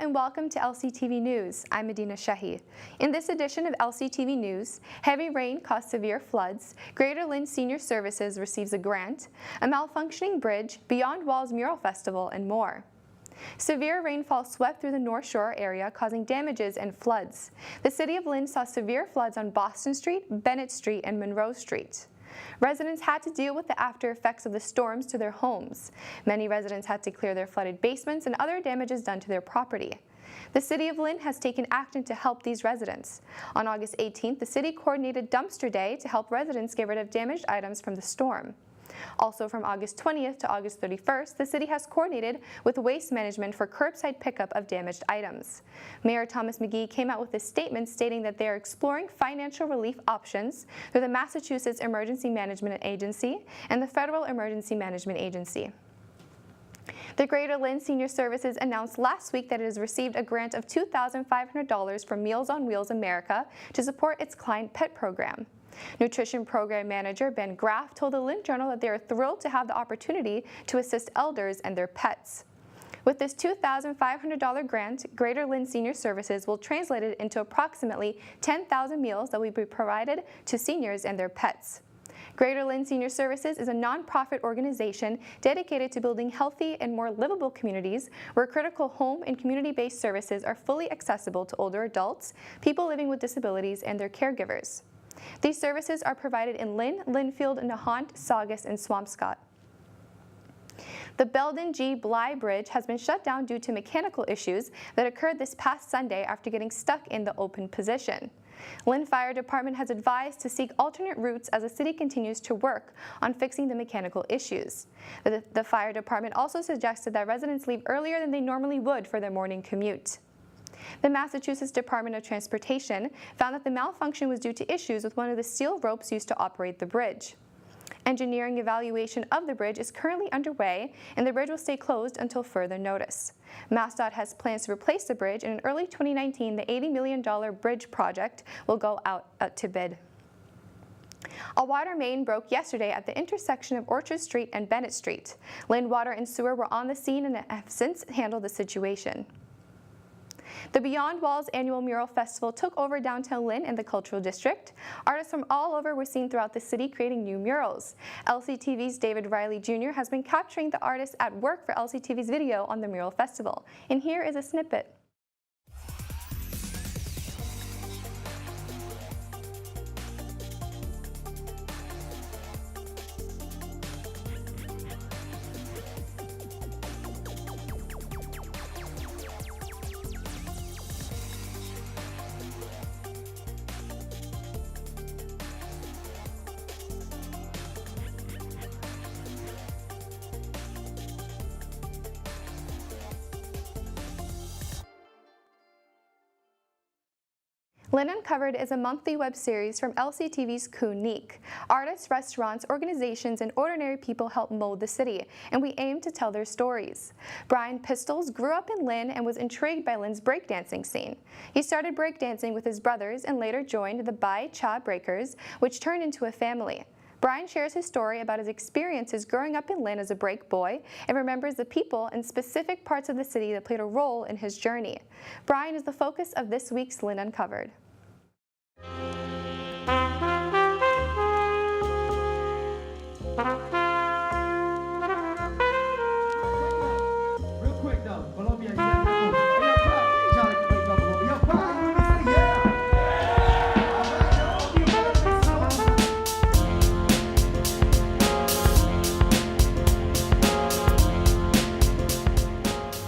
and welcome to LCTV News. I'm Medina Sehi. In this edition of LCTV News, heavy rain caused severe floods, Greater Lynn Senior Services receives a grant, a malfunctioning bridge, Beyond Walls Mural Festival, and more. Severe rainfall swept through the North Shore area, causing damages and floods. The City of Lynn saw severe floods on Boston Street, Bennett Street, and Monroe Street. Residents had to deal with the after effects of the storms to their homes. Many residents had to clear their flooded basements and other damages done to their property. The City of Lynn has taken action to help these residents. On August 18th, the city coordinated Dumpster Day to help residents get rid of damaged items from the storm. Also from August 20th to August 31st, the city has coordinated with Waste Management for curbside pickup of damaged items. Mayor Thomas McGee came out with a statement stating that they are exploring financial relief options through the Massachusetts Emergency Management Agency and the Federal Emergency Management Agency. The Greater Lynn Senior Services announced last week that it has received a grant of $2,500 from Meals on Wheels America to support its client pet program. Nutrition Program Manager Ben Graff told the Lynn Journal that they are thrilled to have the opportunity to assist elders and their pets. With this $2,500 grant, Greater Lynn Senior Services will translate it into approximately 10,000 meals that will be provided to seniors and their pets. Greater Lynn Senior Services is a nonprofit organization dedicated to building healthy and more livable communities where critical home and community-based services are fully accessible to older adults, people living with disabilities, and their caregivers. These services are provided in Lynn, Lynnfield, Nahant, Saugus, and Swampscott. The Belden G. Bly Bridge has been shut down due to mechanical issues that occurred this past Sunday after getting stuck in the open position. Lynn Fire Department has advised to seek alternate routes as the city continues to work on fixing the mechanical issues. The fire department also suggested that residents leave earlier than they normally would for their morning commute. The Massachusetts Department of Transportation found that the malfunction was due to issues with one of the steel ropes used to operate the bridge. Engineering evaluation of the bridge is currently underway, and the bridge will stay closed until further notice. MassDOT has plans to replace the bridge, and in early 2019, the $80 million bridge project will go out to bid. A water main broke yesterday at the intersection of Orchard Street and Bennett Street. Lynn Water and Sewer were on the scene and have since handled the situation. The Beyond Walls annual mural festival took over downtown Lynn and the Cultural District. Artists from all over were seen throughout the city creating new murals. LCTV's David Riley Jr. has been capturing the artists at work for LCTV's video on the mural festival. And here is a snippet. Lynn Uncovered is a monthly web series from LCTV's Koonique. Artists, restaurants, organizations, and ordinary people help mold the city, and we aim to tell their stories. Brian Pistols grew up in Lynn and was intrigued by Lynn's breakdancing scene. He started breakdancing with his brothers and later joined the Bai Cha Breakers, which turned into a family. Brian shares his story about his experiences growing up in Lynn as a break boy and remembers the people and specific parts of the city that played a role in his journey. Brian is the focus of this week's Lynn Uncovered.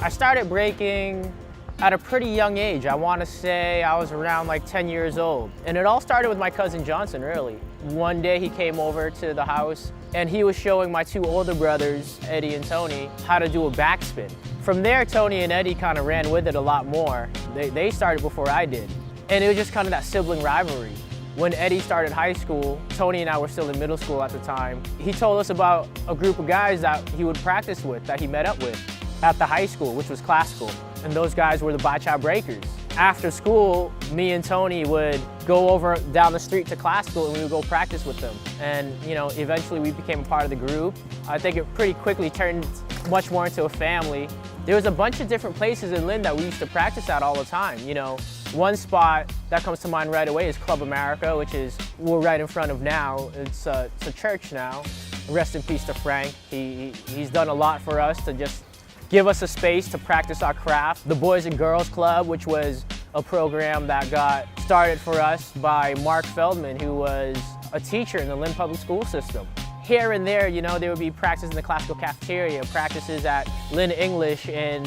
I started breaking at a pretty young age. I want to say I was around like 10 years old. And it all started with my cousin Johnson, really. One day he came over to the house and he was showing my two older brothers, Eddie and Tony, how to do a backspin. From there, Tony and Eddie kind of ran with it a lot more. They started before I did. And it was just kind of that sibling rivalry. When Eddie started high school, Tony and I were still in middle school at the time. He told us about a group of guys that he would practice with, that he met up with at the high school, which was classical. And those guys were the Bai Cha Breakers. After school, me and Tony would go over down the street to classical and we would go practice with them. And you know, eventually we became a part of the group. I think it pretty quickly turned much more into a family. There was a bunch of different places in Lynn that we used to practice at all the time. You know, one spot that comes to mind right away is Club America, which is we're right in front of now. It's a church now. Rest in peace to Frank. He's done a lot for us to just give us a space to practice our craft. The Boys and Girls Club, which was a program that got started for us by Mark Feldman, who was a teacher in the Lynn public school system. Here and there, you know, there would be practices in the classical cafeteria, practices at Lynn English and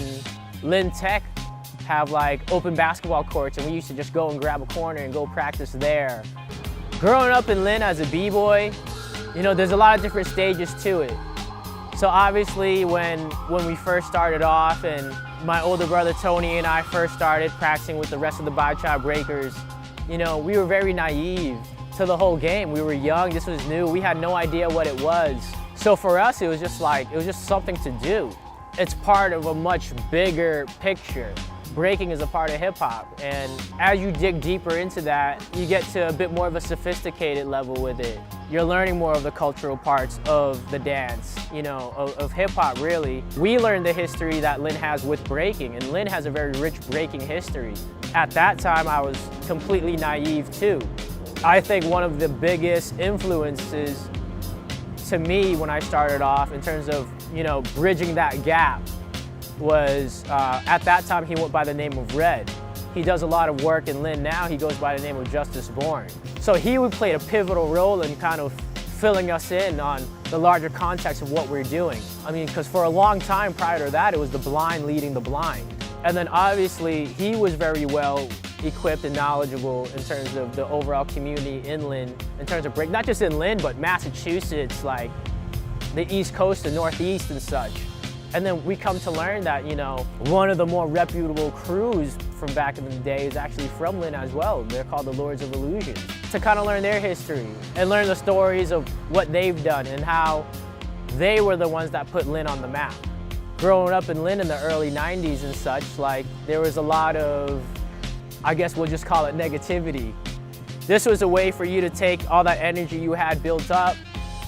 Lynn Tech have like open basketball courts, and we used to just go and grab a corner and go practice there. Growing up in Lynn as a b-boy, you know, there's a lot of different stages to it. So obviously when we first started off and my older brother Tony and I first started practicing with the rest of the Bi-Child Breakers, you know, we were very naive to the whole game. We were young, this was new, we had no idea what it was. So for us, it was just something to do. It's part of a much bigger picture. Breaking is a part of hip hop, and as you dig deeper into that, you get to a bit more of a sophisticated level with it. You're learning more of the cultural parts of the dance, you know, of hip hop really. We learned the history that Lynn has with breaking, and Lynn has a very rich breaking history. At that time, I was completely naive too. I think one of the biggest influences to me when I started off in terms of, you know, bridging that gap was, at that time he went by the name of Red. He does a lot of work in Lynn now, he goes by the name of Justice Bourne. So he played a pivotal role in kind of filling us in on the larger context of what we're doing. I mean, because for a long time prior to that, it was the blind leading the blind. And then obviously he was very well equipped and knowledgeable in terms of the overall community in Lynn, in terms of break, not just in Lynn, but Massachusetts, like the East Coast and Northeast and such. And then we come to learn that, you know, one of the more reputable crews from back in the day is actually from Lynn as well. They're called the Lords of Illusion. To kind of learn their history and learn the stories of what they've done and how they were the ones that put Lynn on the map. Growing up in Lynn in the early 90s and such, like, there was a lot of, I guess we'll just call it negativity. This was a way for you to take all that energy you had built up,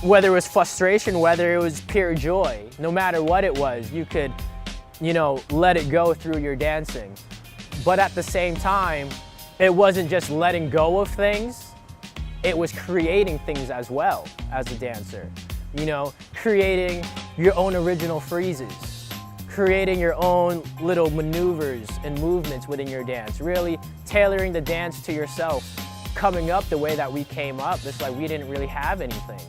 whether it was frustration, whether it was pure joy, no matter what it was, you could, you know, let it go through your dancing. But at the same time, it wasn't just letting go of things, it was creating things as well as a dancer. You know, creating your own original freezes, creating your own little maneuvers and movements within your dance, really tailoring the dance to yourself, coming up the way that we came up. It's like we didn't really have anything.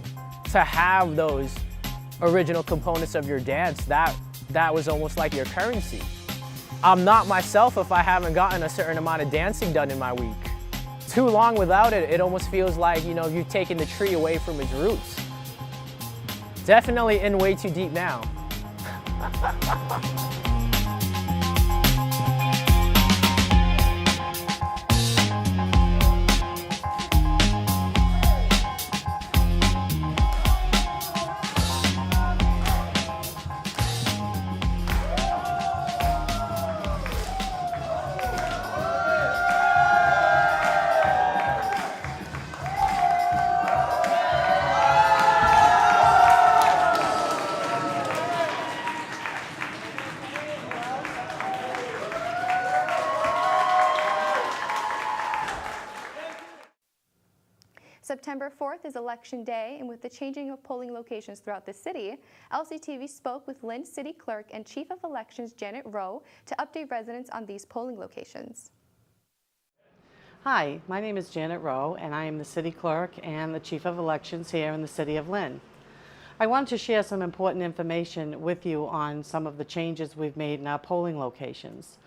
To have those original components of your dance, that was almost like your currency. I'm not myself if I haven't gotten a certain amount of dancing done in my week. Too long without it, it almost feels like, you know, you've taken the tree away from its roots. Definitely in way too deep now. September 4th is Election Day, and with the changing of polling locations throughout the city, LCTV spoke with Lynn City Clerk and Chief of Elections Janet Rowe to update residents on these polling locations. Hi, my name is Janet Rowe, and I am the City Clerk and the Chief of Elections here in the City of Lynn. I wanted to share some important information with you on some of the changes we've made in our polling locations.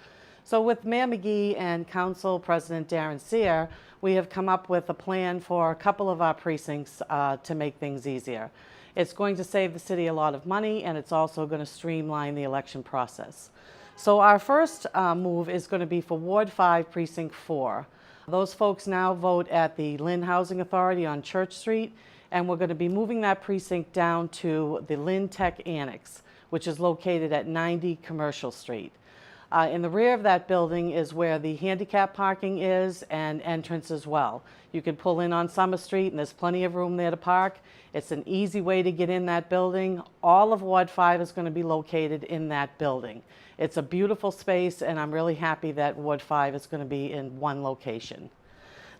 So with Mayor McGee and Council President Darren Sear, we have come up with a plan for a couple of our precincts to make things easier. It's going to save the city a lot of money, and it's also going to streamline the election process. So our first move is going to be for Ward 5, Precinct 4. Those folks now vote at the Lynn Housing Authority on Church Street, and we're going to be moving that precinct down to the Lynn Tech Annex, which is located at 90 Commercial Street. In the rear of that building is where the handicap parking is and entrance as well. You can pull in on Summer Street and there's plenty of room there to park. It's an easy way to get in that building. All of Ward 5 is going to be located in that building. It's a beautiful space and I'm really happy that Ward 5 is going to be in one location.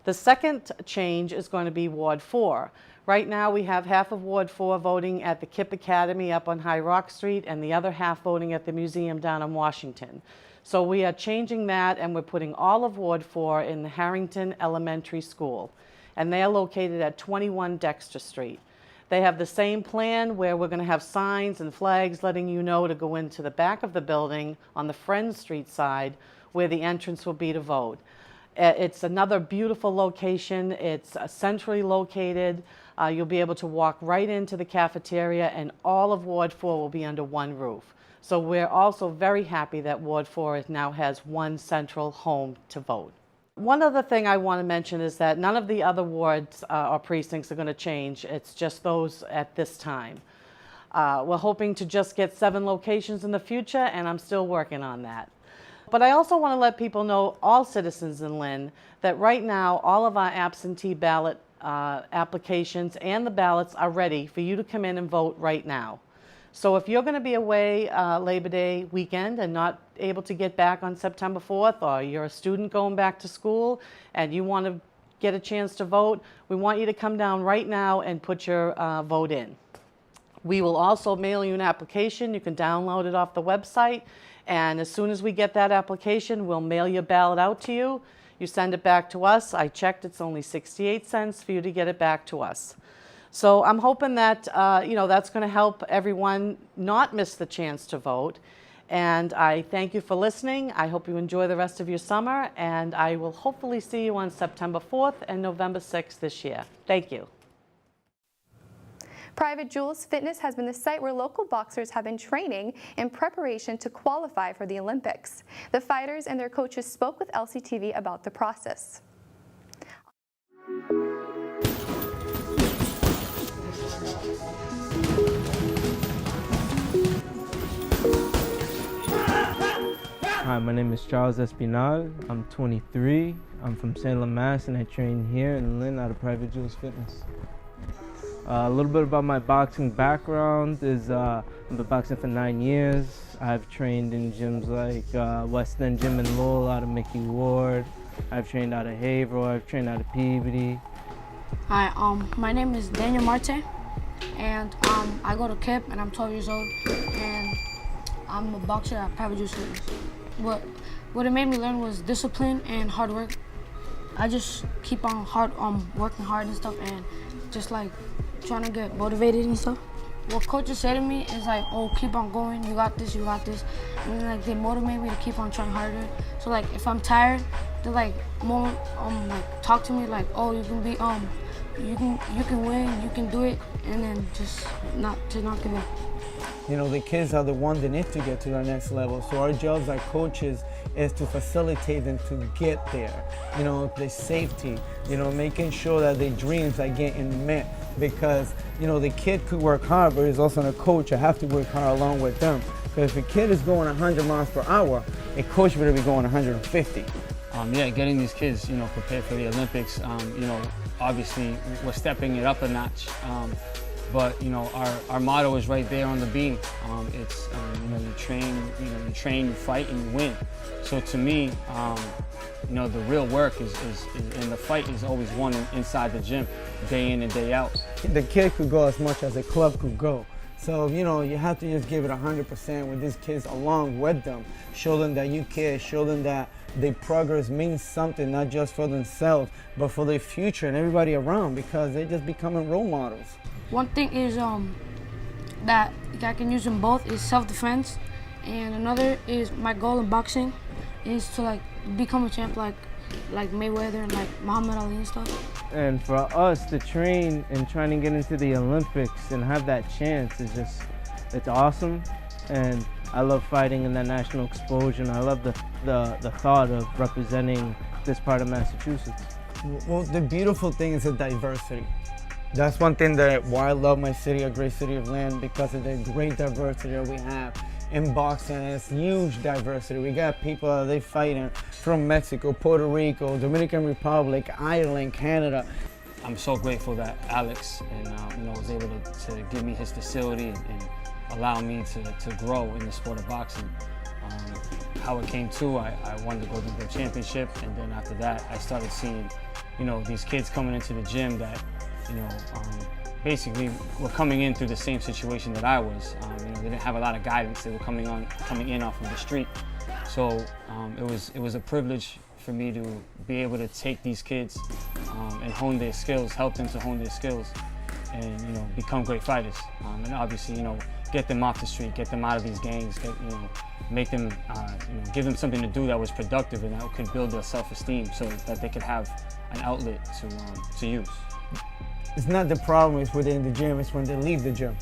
The second change is going to be Ward 4. Right now we have half of Ward 4 voting at the KIPP Academy up on High Rock Street and the other half voting at the museum down on Washington. So we are changing that and we're putting all of Ward 4 in the Harrington Elementary School. And they are located at 21 Dexter Street. They have the same plan where we're going to have signs and flags letting you know to go into the back of the building on the Friends Street side where the entrance will be to vote. It's another beautiful location. It's centrally located. You'll be able to walk right into the cafeteria and all of Ward 4 will be under one roof. So we're also very happy that Ward 4 now has one central home to vote. One other thing I want to mention is that none of the other wards or precincts are going to change. It's just those at this time. We're hoping to just get 7 locations in the future and I'm still working on that. But I also want to let people know, all citizens in Lynn, that right now all of our absentee ballot applications and the ballots are ready for you to come in and vote right now. So if you're going to be away Labor Day weekend and not able to get back on September 4th, or you're a student going back to school and you want to get a chance to vote, we want you to come down right now and put your vote in. We will also mail you an application. You can download it off the website. And as soon as we get that application, we'll mail your ballot out to you. You send it back to us. I checked, it's only 68 cents for you to get it back to us. So I'm hoping that that's going to help everyone not miss the chance to vote. And I thank you for listening. I hope you enjoy the rest of your summer. And I will hopefully see you on September 4th and November 6th this year. Thank you. Private Jewels Fitness has been the site where local boxers have been training in preparation to qualify for the Olympics. The fighters and their coaches spoke with LCTV about the process. Hi, my name is Charles Espinal. I'm 23. I'm from Salem, Mass, and I train here in Lynn out of Private Jewels Fitness. A little bit about my boxing background is I've been boxing for 9 years. I've trained in gyms like West End Gym in Lowell out of Mickey Ward. I've trained out of Haverhill. I've trained out of Peabody. Hi, my name is Daniel Marte, and I go to KIPP, and I'm 12 years old, and I'm a boxer at Private Jewels Fitness. What it made me learn was discipline and hard work. I just keep on working hard and stuff, and just like trying to get motivated and stuff. What coaches say to me is like, oh, keep on going, you got this, you got this. And then like they motivate me to keep on trying harder. So like if I'm tired, they like more like talk to me like, oh, you can be you can win, you can do it, and then just not give up. You know, the kids are the ones that need to get to the next level. So our jobs as coaches is to facilitate them to get there. You know, the safety, you know, making sure that their dreams are getting met. Because, you know, the kid could work hard, but he's also a coach. I have to work hard along with them. Because if a kid is going 100 miles per hour, a coach better be going 150. Yeah, getting these kids, you know, prepared for the Olympics, you know, obviously we're stepping it up a notch. But you know, our motto is right there on the beam. It's you know, you train, you fight, and you win. So to me, you know, the real work is and the fight is always won inside the gym, day in and day out. The kid could go as much as a club could go. So you know, you have to just give it 100% with these kids along with them. Show them that you care. Show them that their progress means something, not just for themselves, but for their future and everybody around, because they're just becoming role models. One thing is that I can use in both is self-defense, and another is my goal in boxing is to like become a champ like Mayweather and like Muhammad Ali and stuff. And for us to train and trying to get into the Olympics and have that chance is just, it's awesome. And I love fighting in that national exposure, and I love the thought of representing this part of Massachusetts. Well, the beautiful thing is the diversity. That's one thing that why I love my city, a great city of Lynn, because of the great diversity that we have. in boxing. It's huge diversity. We got people, they fighting from Mexico, Puerto Rico, Dominican Republic, Ireland, Canada. I'm so grateful that Alex and was able to give me his facility and allow me to grow in the sport of boxing. How it came to, I wanted to go to the championship, and then after that, I started seeing, these kids coming into the gym that, basically were coming in through the same situation that I was. They didn't have a lot of guidance. They were coming in off of the street. So it was a privilege for me to be able to take these kids and hone their skills, help them to hone their skills, and become great fighters. And obviously, get them off the street, get them out of these gangs, make them, give them something to do that was productive and that could build their self-esteem, so that they could have an outlet to use. It's not the problem is within the gym, it's when they leave the gym.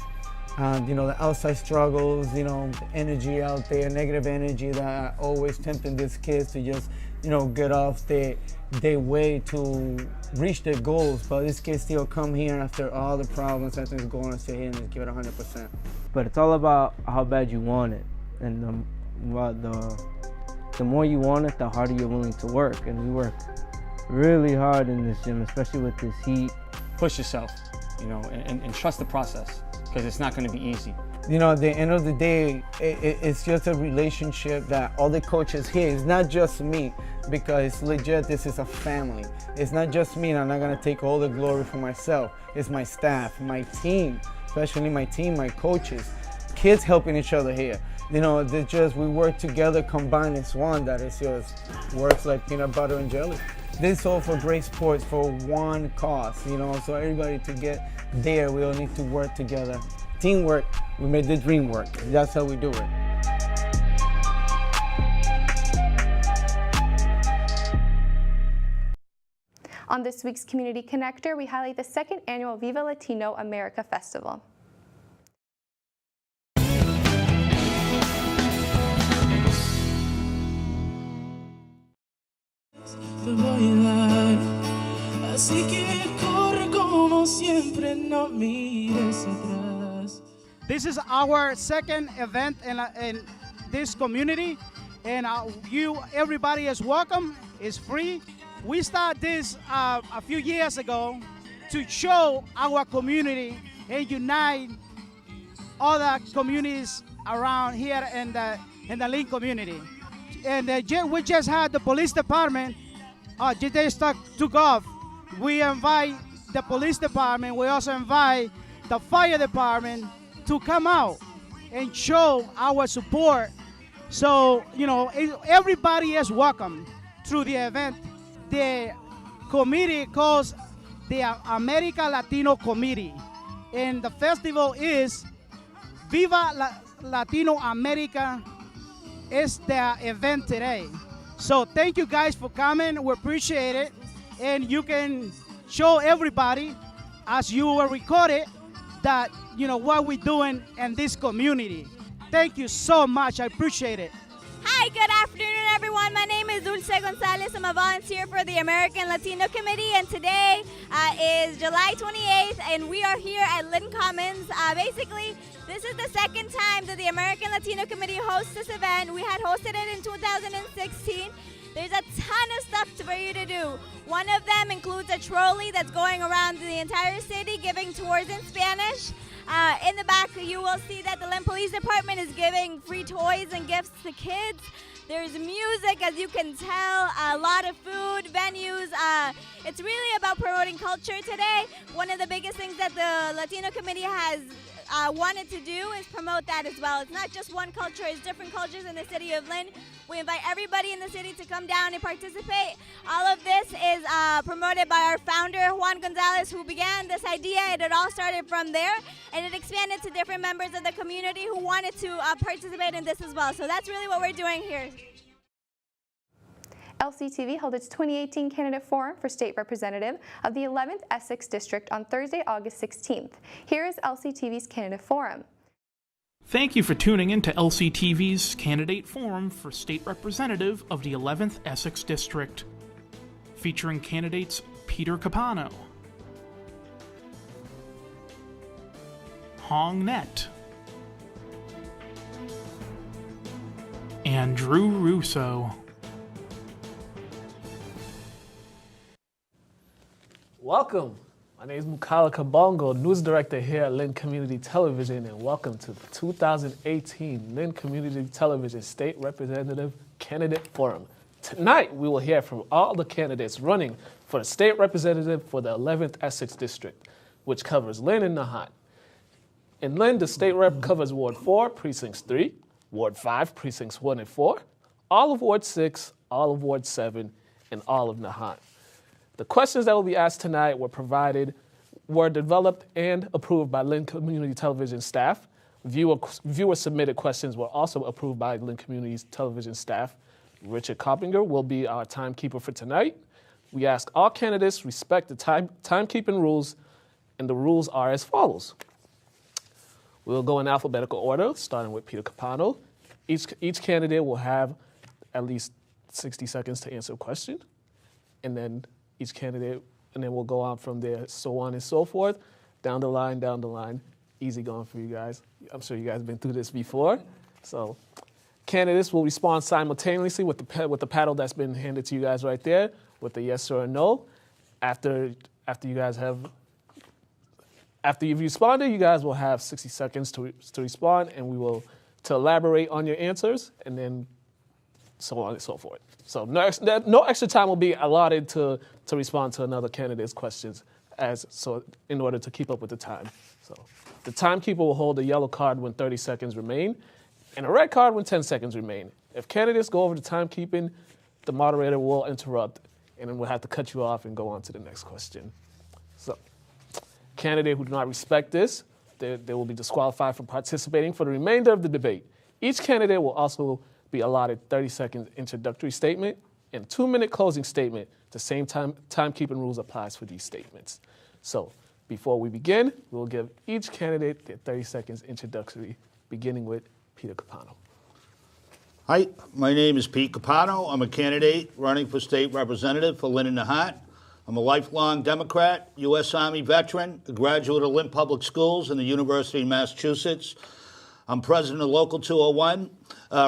The outside struggles, the energy out there, negative energy that are always tempting these kids to just, get off their way to reach their goals. But these kids still come here after all the problems, after it's going to stay here and give it 100%. But it's all about how bad you want it. And the more you want it, the harder you're willing to work. And we work really hard in this gym, especially with this heat. Push yourself, and trust the process, because it's not going to be easy. At the end of the day, it's just a relationship that all the coaches here, it's not just me, because it's legit, this is a family. It's not just me, and I'm not going to take all the glory for myself. It's my staff, my team, especially my team, my coaches, kids helping each other here. We work together, combined as one, that is just works like peanut butter and jelly. This is all for great sports, for one cause, so everybody to get there, we all need to work together. Teamwork, we made the dream work. That's how we do it. On this week's Community Connector, we highlight the second annual Viva Latino America Festival. Te voy a dar, así que corre como siempre, no mires atrás. This is our second event in this community, and everybody is welcome. It's free. We started this a few years ago to show our community and unite other communities around here in the Lynn community. And we just had the police department. They took off. We invite the police department. We also invite the fire department to come out and show our support. So, everybody is welcome through the event. The committee calls the America Latino Committee. And the festival is Viva Latino America is the event today. So thank you guys for coming. We appreciate it. And you can show everybody, as you were recorded, that what we're doing in this community. Thank you so much. I appreciate it. Hi, good afternoon, everyone. My name is Dulce Gonzalez. I'm a volunteer for the American Latino Committee, and today is July 28th, and we are here at Lynn Commons. Basically, this is the second time that the American Latino Committee hosts this event. We had hosted it in 2016. There's a ton of stuff for you to do. One of them includes a trolley that's going around the entire city giving tours in Spanish. In the back, you will see that the Lynn Police Department is giving free toys and gifts to kids. There's music, as you can tell, a lot of food, venues. It's really about promoting culture today. One of the biggest things that the Latino Committee has wanted to do is promote that as well. It's not just one culture, it's different cultures in the city of Lynn. We invite everybody in the city to come down and participate. All of this is promoted by our founder, Juan Gonzalez, who began this idea, and it all started from there, and it expanded to different members of the community who wanted to participate in this as well. So that's really what we're doing here. LCTV held its 2018 Candidate Forum for State Representative of the 11th Essex District on Thursday, August 16th. Here is LCTV's Candidate Forum. Thank you for tuning in to LCTV's Candidate Forum for State Representative of the 11th Essex District, featuring candidates Peter Capano, Hong Net, and Drew Russo. Welcome. My name is Mukala Kabongo, News Director here at Lynn Community Television, and welcome to the 2018 Lynn Community Television State Representative Candidate Forum. Tonight, we will hear from all the candidates running for the state representative for the 11th Essex District, which covers Lynn and Nahat. In Lynn, the state rep covers Ward 4, Precincts 3, Ward 5, Precincts 1 and 4, all of Ward 6, all of Ward 7, and all of Nahat. The questions that will be asked tonight were developed and approved by Lynn Community Television staff. Viewer-submitted questions were also approved by Lynn Community Television staff. Richard Coppinger will be our timekeeper for tonight. We ask all candidates respect the timekeeping rules, and the rules are as follows. We'll go in alphabetical order, starting with Peter Capano. Each candidate will have at least 60 seconds to answer a question, and then each candidate, and then we'll go on from there, so on and so forth, down the line. Easy going for you guys. I'm sure you guys have been through this before. So candidates will respond simultaneously with the paddle that's been handed to you guys right there, with a yes or a no. After you've responded, you guys will have 60 seconds to respond, and we will to elaborate on your answers, and then so on and so forth. So no extra time will be allotted to respond to another candidate's questions in order to keep up with the time. So the timekeeper will hold a yellow card when 30 seconds remain and a red card when 10 seconds remain. If candidates go over the timekeeping, the moderator will interrupt, and then we'll have to cut you off and go on to the next question. So candidates who do not respect this, they will be disqualified from participating for the remainder of the debate. Each candidate will also be allotted 30-second introductory statement and 2-minute closing statement. The same timekeeping rules applies for these statements. So before we begin, we'll give each candidate their 30 seconds introductory, beginning with Peter Capano. Hi, my name is Pete Capano. I'm a candidate running for state representative for Lynn and Nahat. I'm a lifelong Democrat, U.S. Army veteran, a graduate of Lynn Public Schools and the University of Massachusetts. I'm president of Local 201,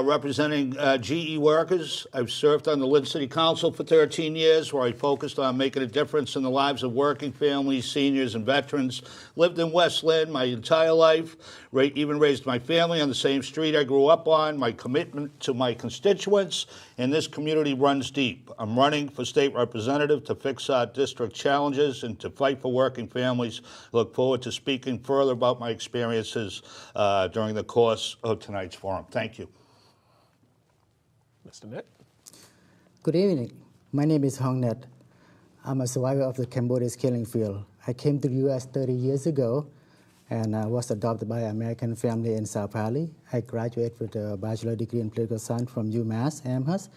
representing GE workers. I've served on the Lynn City Council for 13 years, where I focused on making a difference in the lives of working families, seniors, and veterans. Lived in West Lynn my entire life, even raised my family on the same street I grew up on. My commitment to my constituents and this community runs deep. I'm running for state representative to fix our district challenges and to fight for working families. I look forward to speaking further about my experiences during the course of tonight's forum. Thank you. Mr. Net. Good evening. My name is Hong Net. I'm a survivor of the Cambodia's killing field. I came to the U.S. 30 years ago and was adopted by an American family in South Valley. I graduated with a bachelor's degree in political science from UMass Amherst.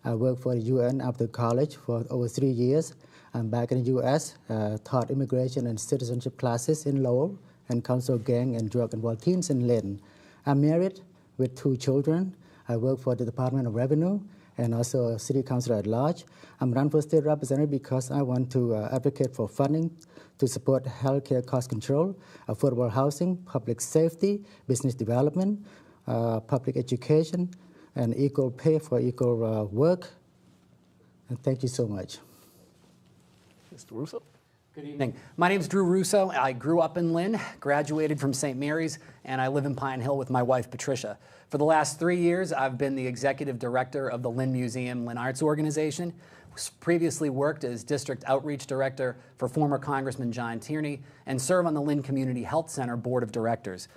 I worked for the UN after college for over 3 years. I'm back in the U.S., taught immigration and citizenship classes in Lowell and counseled gang and drug-involved teens in Lynn. I'm married with 2 children. I work for the Department of Revenue and also a city councilor at large. I'm running for state representative because I want to advocate for funding to support healthcare cost control, affordable housing, public safety, business development, public education, and equal pay for equal work. And thank you so much. Mr. Russo. Good evening. My name is Drew Russo. I grew up in Lynn, graduated from St. Mary's, and I live in Pine Hill with my wife, Patricia. For the last 3 years, I've been the executive director of the Lynn Museum Lynn Arts Organization. Previously worked as district outreach director for former Congressman John Tierney and serve on the Lynn Community Health Center Board of Directors.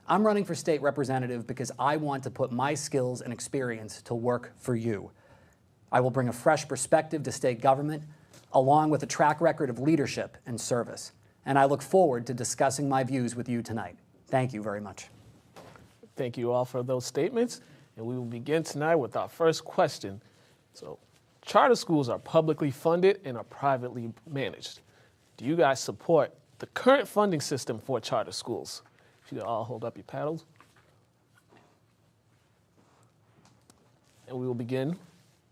I'm running for state representative because I want to put my skills and experience to work for you. I will bring a fresh perspective to state government, along with a track record of leadership and service. And I look forward to discussing my views with you tonight. Thank you very much. Thank you all for those statements. And we will begin tonight with our first question. So, charter schools are publicly funded and are privately managed. Do you guys support the current funding system for charter schools? If you could all hold up your paddles. And we will begin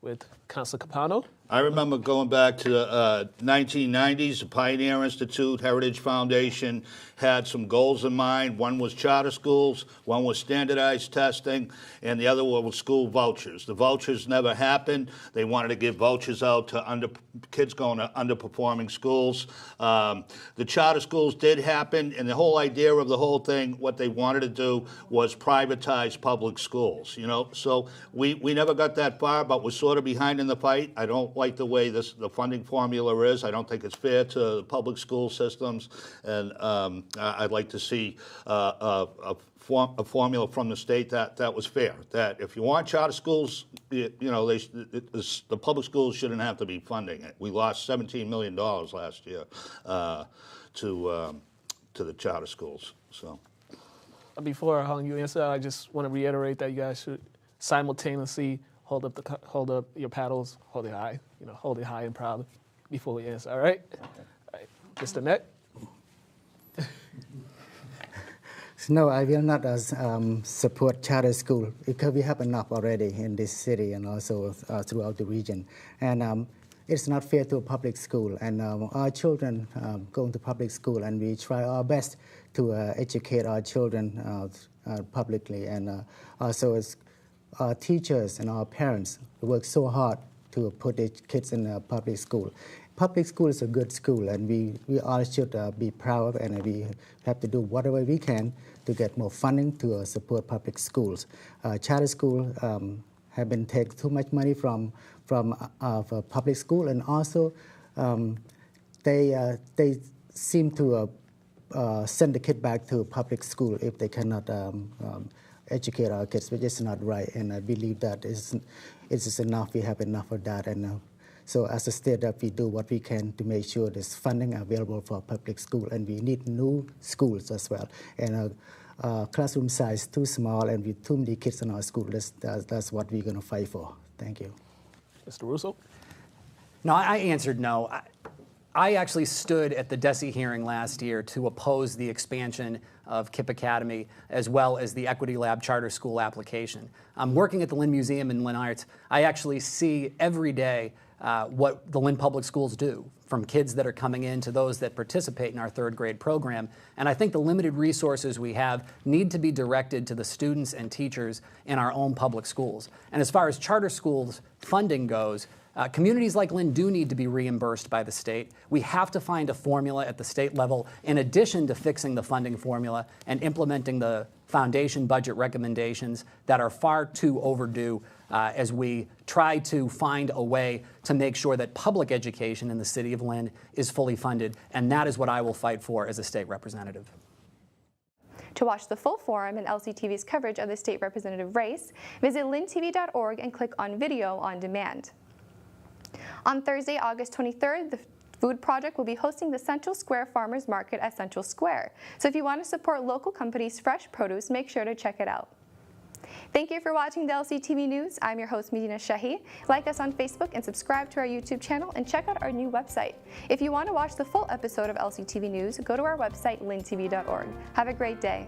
with Councilor Capano. I remember going back to the 1990s, the Pioneer Institute, Heritage Foundation had some goals in mind. One was charter schools, one was standardized testing, and the other one was school vouchers. The vouchers never happened. They wanted to give vouchers out to kids going to underperforming schools. The charter schools did happen, and the whole idea of the whole thing, what they wanted to do was privatize public schools, you know? So we never got that far, but we're sort of behind in the fight. I don't like the way the funding formula is. I don't think it's fair to the public school systems, and I'd like to see a formula from the state that was fair. That if you want charter schools, you know, the public schools shouldn't have to be funding it. We lost $17 million last year to the charter schools. So. Before you answer, I just want to reiterate that you guys should simultaneously hold up your paddles, hold it high, you know, hold it high and proud before we answer. All right, all right. Mr. Neck. No, I will not support charter school because we have enough already in this city and also throughout the region. And it's not fair to a public school. And our children go to public school, and we try our best to educate our children publicly. And also as our teachers and our parents work so hard to put their kids in a public school. Public school is a good school, and we all should be proud, and we have to do whatever we can to get more funding to support public schools. Charter school have been taking too much money from public school, and also they seem to send the kid back to public school if they cannot educate our kids, which is not right. And I believe that it's enough. We have enough of that, and so as a state, that we do what we can to make sure there's funding available for public school, and we need new schools as well. And classroom size too small, and with too many kids in our school. That's what we're going to fight for. Thank you. Mr. Russo? No, I answered no. I actually stood at the DESE hearing last year to oppose the expansion of KIPP Academy as well as the Equity Lab charter school application. I'm working at the Lynn Museum and Lynn Arts. I actually see every day what the Lynn Public Schools do, from kids that are coming in to those that participate in our third grade program. And I think the limited resources we have need to be directed to the students and teachers in our own public schools. And as far as charter schools funding goes, communities like Lynn do need to be reimbursed by the state. We have to find a formula at the state level, in addition to fixing the funding formula and implementing the foundation budget recommendations that are far too overdue as we try to find a way to make sure that public education in the city of Lynn is fully funded, and that is what I will fight for as a state representative. To watch the full forum and LCTV's coverage of the state representative race, visit lyntv.org and click on Video on Demand. On Thursday, August 23rd, the Food Project will be hosting the Central Square Farmers Market at Central Square. So if you want to support local companies' fresh produce, make sure to check it out. Thank you for watching the LCTV News. I'm your host, Medina Sehi. Like us on Facebook and subscribe to our YouTube channel, and check out our new website. If you want to watch the full episode of LCTV News, go to our website, lyntv.org. Have a great day.